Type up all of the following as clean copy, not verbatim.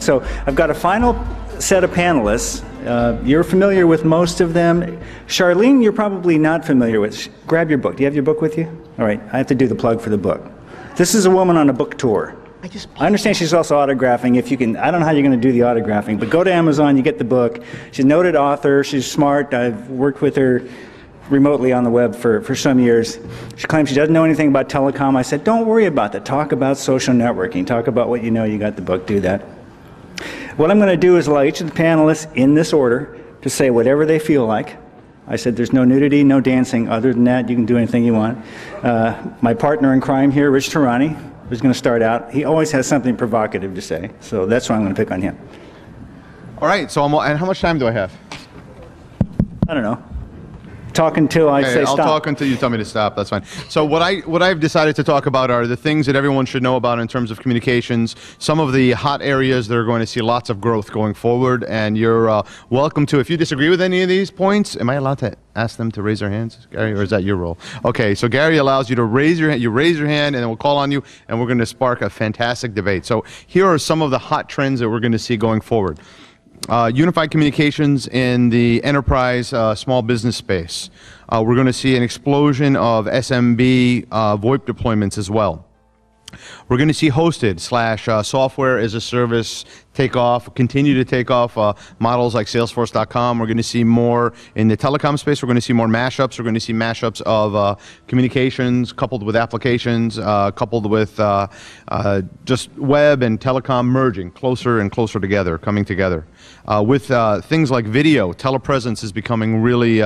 So I've got a final set of panelists. You're familiar with most of them. Charlene, you're probably not familiar with. Grab your book. Do you have your book with you? All right, I have to do the plug for the book. This is a woman on a book tour. I understand she's also autographing. If you can, I don't know how you're going to do the autographing, but go to Amazon, you get the book. She's a noted author. She's smart. I've worked with her remotely on the web for some years. She claims she doesn't know anything about telecom. I said, don't worry about that. Talk about social networking. Talk about what you know. You got the book. Do that. What I'm going to do is allow each of the panelists in this order to say whatever they feel like. I said there's no nudity, no dancing. Other than that, you can do anything you want. My partner in crime here, Rich Tehrani, who's going to start out. He always has something provocative to say, so that's why I'm going to pick on him. All right, so and how much time do I have? I don't know. Talk until I say stop. I'll talk until you tell me to stop. That's fine. So what I've decided to talk about are the things that everyone should know about in terms of communications, some of the hot areas that are going to see lots of growth going forward, and you're welcome to, if you disagree with any of these points, am I allowed to ask them to raise their hands, Gary, or is that your role? Okay, so Gary allows you to raise your hand. You raise your hand, and then we'll call on you, and we're going to spark a fantastic debate. So here are some of the hot trends that we're going to see going forward. Unified communications in the enterprise small business space. We're going to see an explosion of SMB VoIP deployments as well. We're going to see hosted / software as a service take off, continue to take off. Models like Salesforce.com. We're going to see more in the telecom space. We're going to see more mashups. We're going to see mashups of communications coupled with applications, coupled with just web and telecom merging closer and closer together, coming together. With things like video, telepresence is becoming really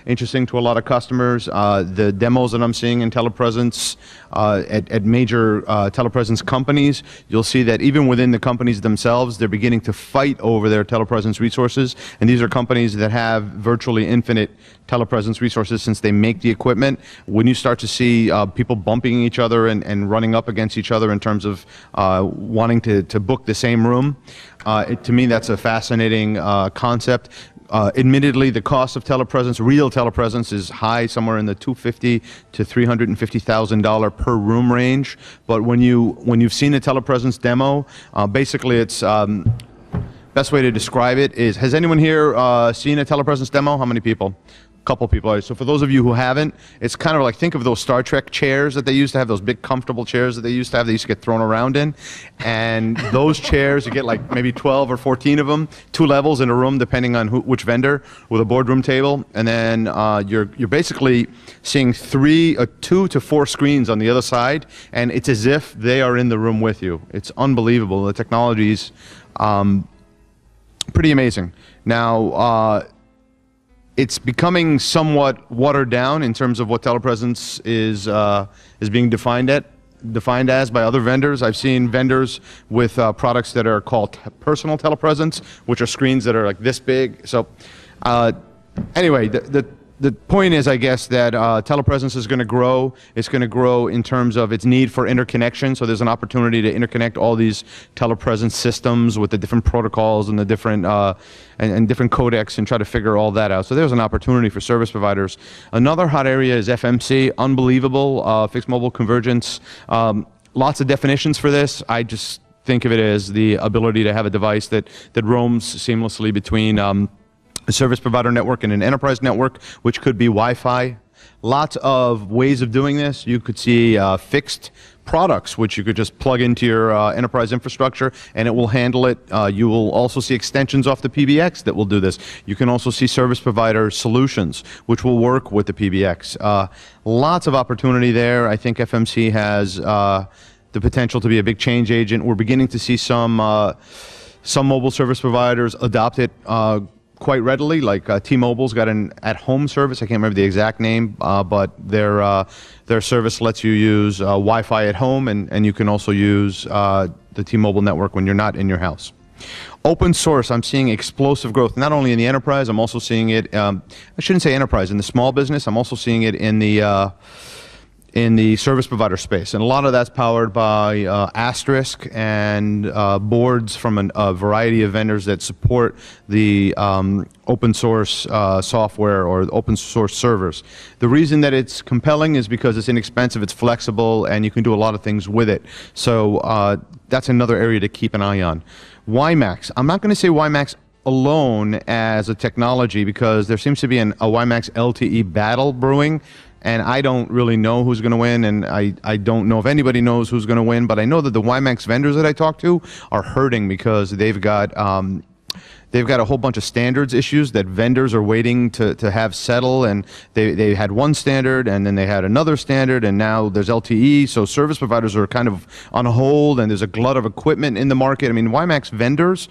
interesting to a lot of customers. The demos that I'm seeing in telepresence at major telepresence companies, you'll see that even within the companies themselves, they're beginning to fight over their telepresence resources. And these are companies that have virtually infinite telepresence resources since they make the equipment. When you start to see people bumping each other and running up against each other in terms of wanting to book the same room, to me that's a fascinating concept. Admittedly, the cost of telepresence, real telepresence, is high, somewhere in the $250,000 to $350,000 per room range. But when you've seen a telepresence demo, basically it's best way to describe it is, has anyone here seen a telepresence demo? How many people? Couple people. So for those of you who haven't, it's kind of like, think of those Star Trek chairs that they used to have, those big comfortable chairs that they used to have, they used to get thrown around in. And those chairs, you get like maybe 12 or 14 of them, 2 levels in a room depending on which vendor, with a boardroom table. And then you're basically seeing 2 to 4 screens on the other side, and it's as if they are in the room with you. It's unbelievable. The technology's pretty amazing. Now, it's becoming somewhat watered down in terms of what telepresence is being defined as by other vendors. I've seen vendors with products that are called personal telepresence, which are screens that are like this big. So anyway, the point is, I guess, that telepresence is going to grow. It's going to grow in terms of its need for interconnection. So there's an opportunity to interconnect all these telepresence systems with the different protocols and the different and different codecs and try to figure all that out. So there's an opportunity for service providers. Another hot area is FMC. Unbelievable, fixed mobile convergence. Lots of definitions for this. I just think of it as the ability to have a device that roams seamlessly between a service provider network and an enterprise network, which could be Wi-Fi. Lots of ways of doing this. You could see fixed products, which you could just plug into your enterprise infrastructure, and it will handle it. You will also see extensions off the PBX that will do this. You can also see service provider solutions, which will work with the PBX. Lots of opportunity there. I think FMC has the potential to be a big change agent. We're beginning to see some mobile service providers adopt it quite readily, like T-Mobile's got an at-home service. I can't remember the exact name, but their service lets you use Wi-Fi at home, and you can also use the T-Mobile network when you're not in your house. Open source, I'm seeing explosive growth, not only in the enterprise, I'm also seeing it, I shouldn't say enterprise, in the small business. I'm also seeing it in the service provider space, and a lot of that's powered by Asterisk and boards from a variety of vendors that support the open source software or open source servers. The reason that it's compelling is because it's inexpensive, it's flexible, and you can do a lot of things with it. So that's another area to keep an eye on. WiMAX. I'm not going to say WiMAX alone as a technology because there seems to be a WiMAX LTE battle brewing, and I don't really know who's going to win, and I don't know if anybody knows who's going to win, but I know that the WiMAX vendors that I talk to are hurting because they've got a whole bunch of standards issues that vendors are waiting to have settle, and they had one standard and then they had another standard, and now there's LTE, so service providers are kind of on hold, and there's a glut of equipment in the market. I mean, WiMAX vendors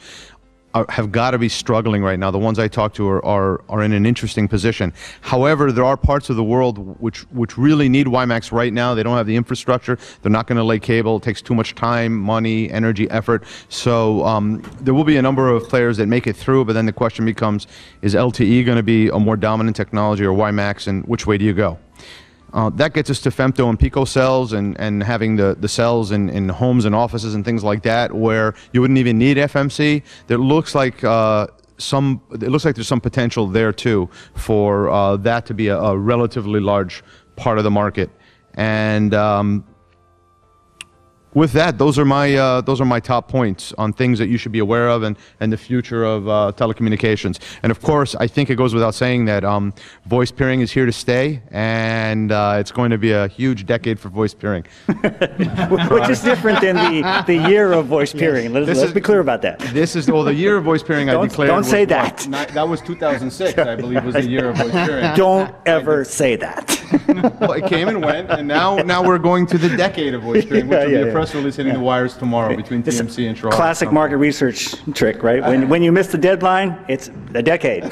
have got to be struggling right now. The ones I talk to are in an interesting position. However, there are parts of the world which really need WiMAX right now. They don't have the infrastructure. They're not going to lay cable. It takes too much time, money, energy, effort. So there will be a number of players that make it through, but then the question becomes, is LTE going to be a more dominant technology or WiMAX, and which way do you go? That gets us to femto and pico cells and having the cells in homes and offices and things like that, where you wouldn't even need FMC. There looks like there's some potential there too for that to be a relatively large part of the market. And with that, those are my top points on things that you should be aware of and the future of telecommunications. And of course, I think it goes without saying that voice peering is here to stay, and it's going to be a huge decade for voice peering. Which is different than the year of voice peering. Let's be clear about that. This is, well, the year of voice peering I declared. Don't say that. That was 2006, I believe, was the year of voice peering. Don't ever say that. Well, it came and went, and now we're going to the decade of voice peering, which will be a press release hitting the wires tomorrow between TMC and Charlene. Classic market research trick, right? When you miss the deadline, it's a decade.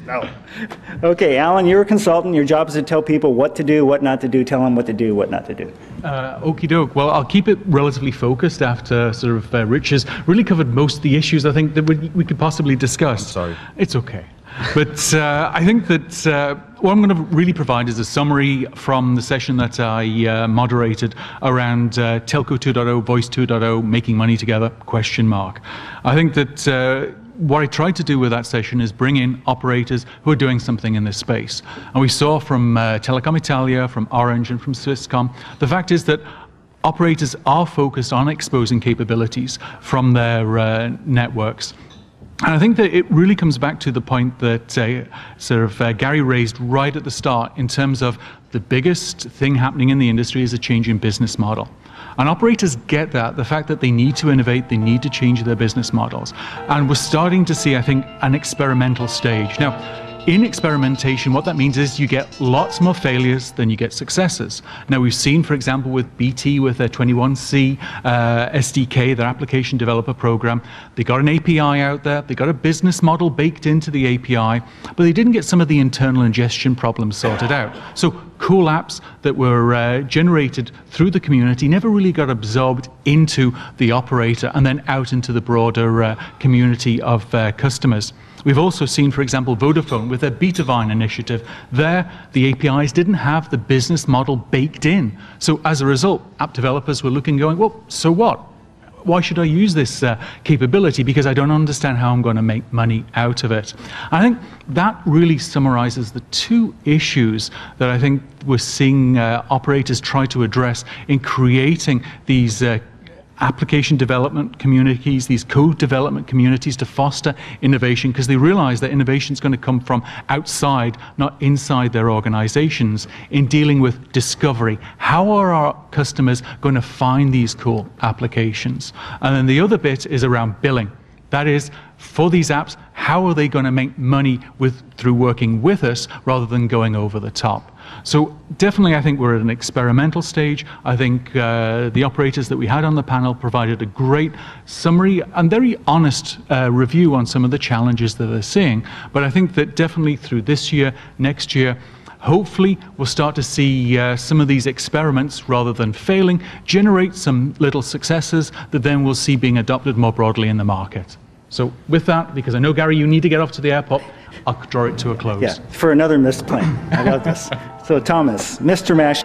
No. Okay, Alan, you're a consultant. Your job is to tell people what to do, what not to do. Tell them what to do, what not to do. Okie doke. Well, I'll keep it relatively focused after sort of Rich has really covered most of the issues I think that we could possibly discuss. I'm sorry. It's okay. But I think that what I'm going to really provide is a summary from the session that I moderated around Telco 2.0, Voice 2.0, making money together, ? I think that what I tried to do with that session is bring in operators who are doing something in this space. And we saw from Telecom Italia, from Orange, and from Swisscom, the fact is that operators are focused on exposing capabilities from their networks. And I think that it really comes back to the point that Gary raised right at the start in terms of the biggest thing happening in the industry is a change in business model. And operators get that, the fact that they need to innovate, they need to change their business models. And we're starting to see, I think, an experimental stage. Now, in experimentation, what that means is you get lots more failures than you get successes. Now, we've seen, for example, with BT, with their 21C SDK, their application developer program, they got an API out there, they got a business model baked into the API, but they didn't get some of the internal ingestion problems sorted out. So cool apps that were generated through the community never really got absorbed into the operator and then out into the broader community of customers. We've also seen, for example, Vodafone with their Betavine initiative. There, the APIs didn't have the business model baked in. So as a result, app developers were looking, going, well, so what? Why should I use this capability? Because I don't understand how I'm going to make money out of it. I think that really summarizes the two issues that I think we're seeing operators try to address in creating these application development communities, these code development communities to foster innovation, because they realize that innovation is going to come from outside, not inside their organizations, in dealing with discovery. How are our customers going to find these cool applications? And then the other bit is around billing. That is, for these apps, how are they going to make money through working with us rather than going over the top? So definitely, I think we're at an experimental stage. I think the operators that we had on the panel provided a great summary and very honest review on some of the challenges that they're seeing. But I think that definitely through this year, next year, hopefully we'll start to see some of these experiments, rather than failing, generate some little successes that then we'll see being adopted more broadly in the market. So with that, because I know, Gary, you need to get off to the airport, I'll draw it to a close. Yeah, for another missed plane. I love this. So Thomas, Mr. Mash.